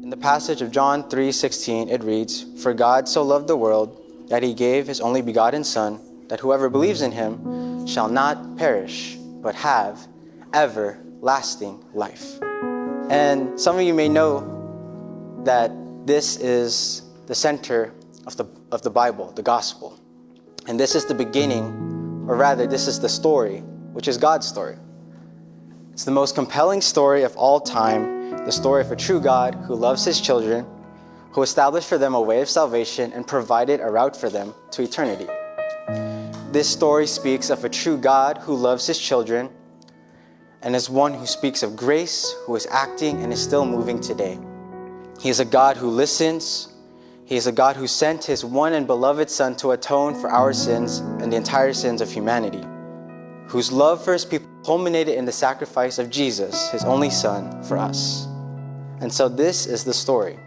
In the passage of John 3:16, it reads, "For God so loved the world that he gave his only begotten Son, that whoever believes in him shall not perish, but have everlasting life." And some of you may know that this is the center of the Bible, the gospel. And this is the beginning, or rather, this is the story, which is God's story. It's the most compelling story of all time, the story of a true God who loves his children, who established for them a way of salvation and provided a route for them to eternity. This story speaks of a true God who loves his children and is one who speaks of grace, who is acting and is still moving today. He is a God who listens. He is a God who sent his one and beloved Son to atone for our sins and the entire sins of humanity, whose love for his people culminated in the sacrifice of Jesus, his only Son, for us. And so this is the story.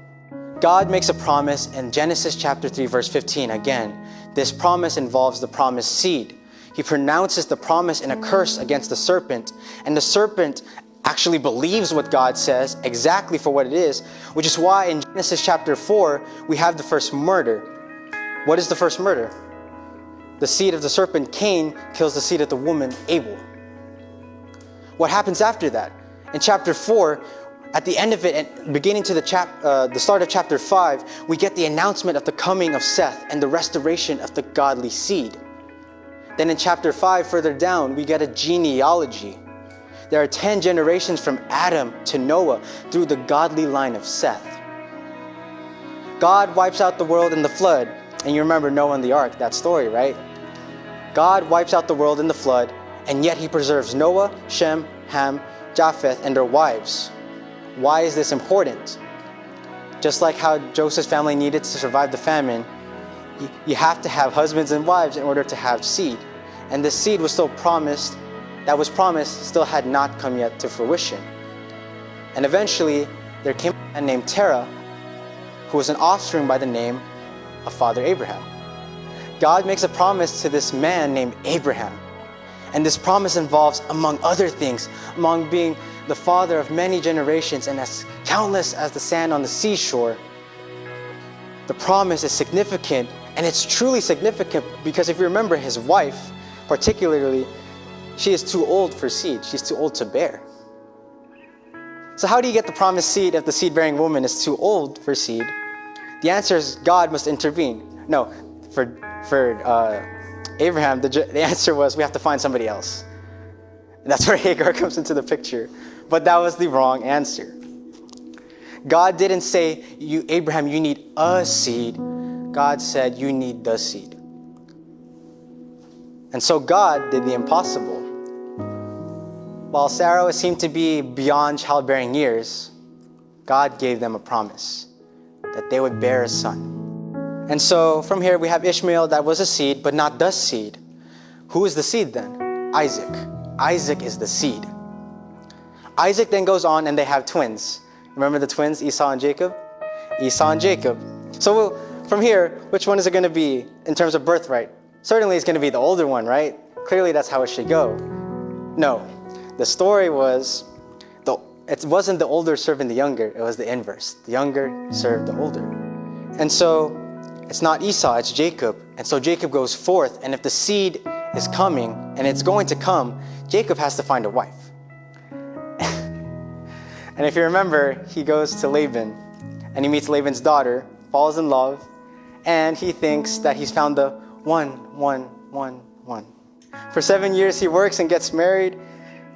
God makes a promise in Genesis chapter 3, verse 15. Again, this promise involves the promised seed. He pronounces the promise in a curse against the serpent, and the serpent actually believes what God says exactly for what it is, which is why in Genesis chapter 4, we have the first murder. What is the first murder? The seed of the serpent, Cain, kills the seed of the woman, Abel. What happens after that? In chapter 4, at the end of it, and beginning to the start of chapter 5, we get the announcement of the coming of Seth and the restoration of the godly seed. Then in chapter 5, further down, we get a genealogy. There are 10 generations from Adam to Noah through the godly line of Seth. God wipes out the world in the flood. And you remember Noah and the ark, that story, right? God wipes out the world in the flood, and yet he preserves Noah, Shem, Ham, Japheth, and their wives. Why is this important? Just like how Joseph's family needed to survive the famine, you have to have husbands and wives in order to have seed. And the seed was still promised, still had not come yet to fruition. And eventually, there came a man named Terah, who was an offspring by the name of Father Abraham. God makes a promise to this man named Abraham. And this promise involves, among other things, among being the father of many generations and as countless as the sand on the seashore. The promise is significant, and it's truly significant because if you remember his wife, particularly, she is too old for seed. She's too old to bear. So how do you get the promised seed if the seed-bearing woman is too old for seed? The answer is God must intervene. No, for Abraham, the answer was we have to find somebody else. And that's where Hagar comes into the picture. But that was the wrong answer. God didn't say, Abraham, you need a seed. God said, you need the seed. And so God did the impossible. While Sarah seemed to be beyond childbearing years, God gave them a promise that they would bear a son. And so from here we have Ishmael, that was a seed, but not the seed. Who is the seed then? Isaac. Isaac is the seed. Isaac then goes on and they have twins. Remember the twins, Esau and Jacob? Esau and Jacob. So from here, which one is it going to be in terms of birthright? Certainly it's going to be the older one, right? Clearly that's how it should go. No, the story was, it wasn't the older serving the younger, it was the inverse. The younger served the older. And so it's not Esau, it's Jacob. And so Jacob goes forth, and if the seed is coming, and it's going to come, Jacob has to find a wife. And if you remember, he goes to Laban, and he meets Laban's daughter, falls in love, and he thinks that he's found the one. For 7 years he works and gets married,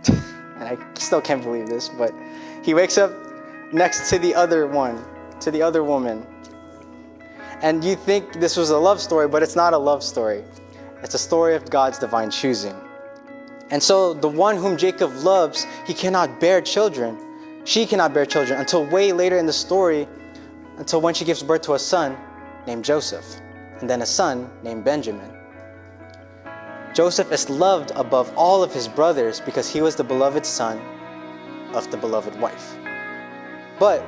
and I still can't believe this, but he wakes up next to the other one, to the other woman. And you think this was a love story, but it's not a love story. It's a story of God's divine choosing. And so the one whom Jacob loves, he cannot bear children. She cannot bear children until way later in the story, until when she gives birth to a son named Joseph, and then a son named Benjamin. Joseph is loved above all of his brothers because he was the beloved son of the beloved wife. But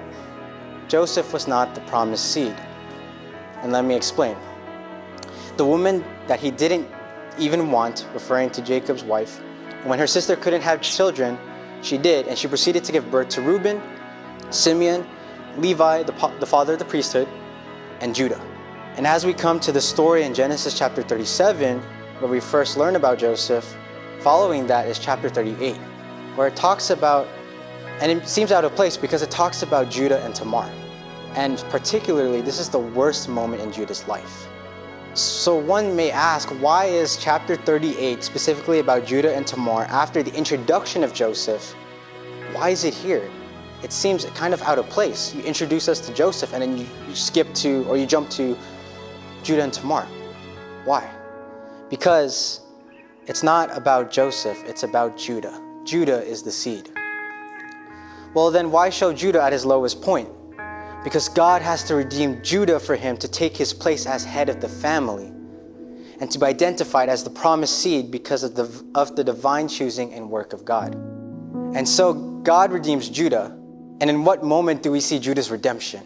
Joseph was not the promised seed. And let me explain. The woman that he didn't even want, referring to Jacob's wife, when her sister couldn't have children, she did, and she proceeded to give birth to Reuben, Simeon, Levi, the father of the priesthood, and Judah. And as we come to the story in Genesis chapter 37, where we first learn about Joseph, following that is chapter 38, where it talks about, and it seems out of place because it talks about Judah and Tamar. And particularly, this is the worst moment in Judah's life. So one may ask, why is chapter 38 specifically about Judah and Tamar after the introduction of Joseph? Why is it here? It seems kind of out of place. You introduce us to Joseph and then you jump to Judah and Tamar. Why? Because it's not about Joseph, it's about Judah. Judah is the seed. Well, then why show Judah at his lowest point? Because God has to redeem Judah for him to take his place as head of the family and to be identified as the promised seed because of the divine choosing and work of God. And so God redeems Judah. And in what moment do we see Judah's redemption?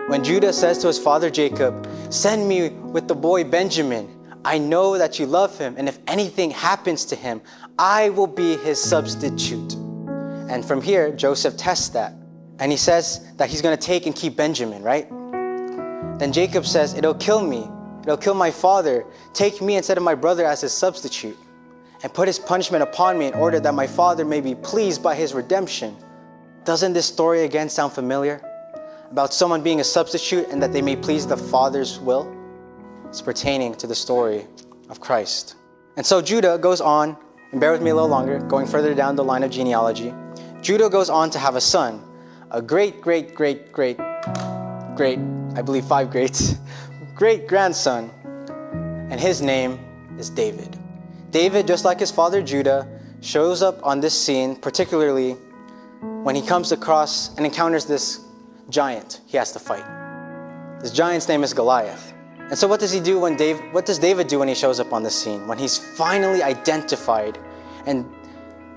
When Judah says to his father Jacob, "Send me with the boy Benjamin. I know that you love him, and if anything happens to him, I will be his substitute." And from here, Joseph tests that. And he says that he's going to take and keep Benjamin, right? Then Jacob says, "It'll kill me. It'll kill my father. Take me instead of my brother as his substitute, and put his punishment upon me in order that my father may be pleased by his redemption." Doesn't this story again sound familiar? About someone being a substitute and that they may please the Father's will? It's pertaining to the story of Christ. And so Judah goes on, and bear with me a little longer, going further down the line of genealogy. Judah goes on to have a son, a great, I believe 5 greats, great grandson, and his name is David. David, just like his father Judah, shows up on this scene, particularly when he comes across and encounters this giant he has to fight. This giant's name is Goliath. And so what does David do when he shows up on the scene? When he's finally identified and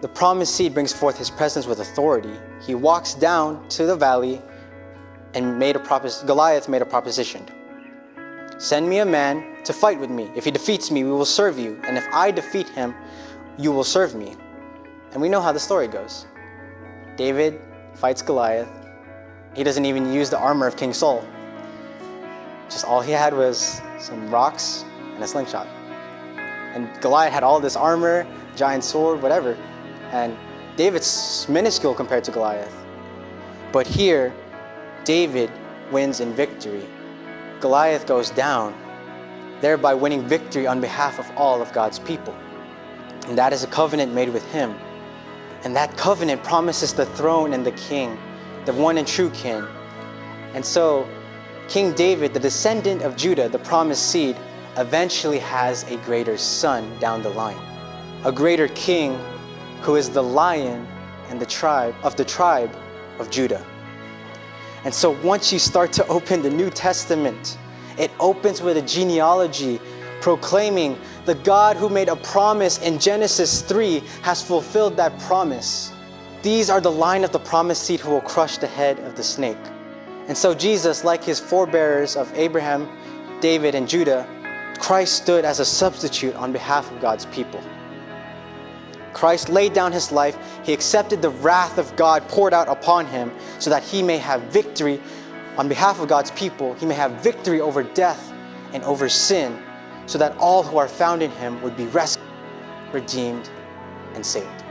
the promised seed brings forth his presence with authority, he walks down to the valley and Goliath made a proposition. "Send me a man to fight with me. If he defeats me, we will serve you. And if I defeat him, you will serve me." And we know how the story goes. David fights Goliath. He doesn't even use the armor of King Saul. Just all he had was some rocks and a slingshot. And Goliath had all this armor, giant sword, whatever. And David's minuscule compared to Goliath. But here, David wins in victory. Goliath goes down, thereby winning victory on behalf of all of God's people. And that is a covenant made with him. And that covenant promises the throne and the king, the one and true king. And so, King David, the descendant of Judah, the promised seed, eventually has a greater son down the line. A greater king who is the lion and the tribe of Judah. And so once you start to open the New Testament, it opens with a genealogy proclaiming the God who made a promise in Genesis 3 has fulfilled that promise. These are the line of the promised seed who will crush the head of the snake. And so Jesus, like his forebearers of Abraham, David, and Judah, Christ stood as a substitute on behalf of God's people. Christ laid down his life. He accepted the wrath of God poured out upon him so that he may have victory on behalf of God's people. He may have victory over death and over sin, so that all who are found in him would be rescued, redeemed, and saved.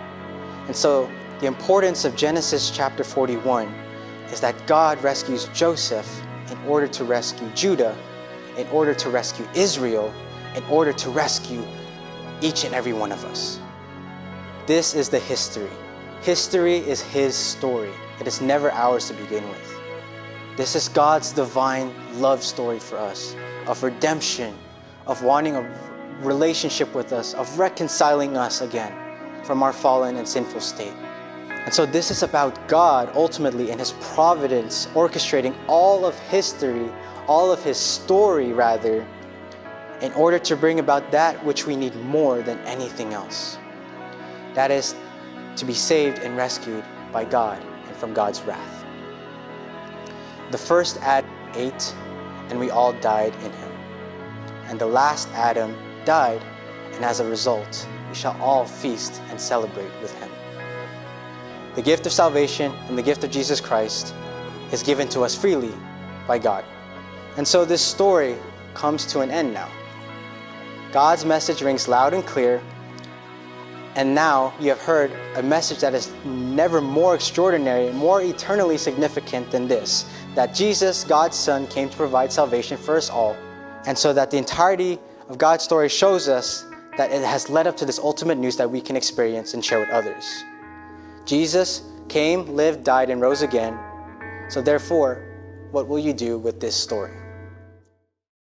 And so the importance of Genesis chapter 41 is that God rescues Joseph in order to rescue Judah, in order to rescue Israel, in order to rescue each and every one of us. This is the history. History is his story. It is never ours to begin with. This is God's divine love story for us, of redemption, of wanting a relationship with us, of reconciling us again from our fallen and sinful state. And so this is about God ultimately in his providence orchestrating all of history, all of his story rather, in order to bring about that which we need more than anything else. That is to be saved and rescued by God and from God's wrath. The first Adam ate, and we all died in him. And the last Adam died, and as a result, we shall all feast and celebrate with him. The gift of salvation and the gift of Jesus Christ is given to us freely by God. And so this story comes to an end now. God's message rings loud and clear, and now you have heard a message that is never more extraordinary, more eternally significant than this, that Jesus, God's Son, came to provide salvation for us all. And so that the entirety of God's story shows us that it has led up to this ultimate news that we can experience and share with others. Jesus came, lived, died, and rose again. So therefore, what will you do with this story?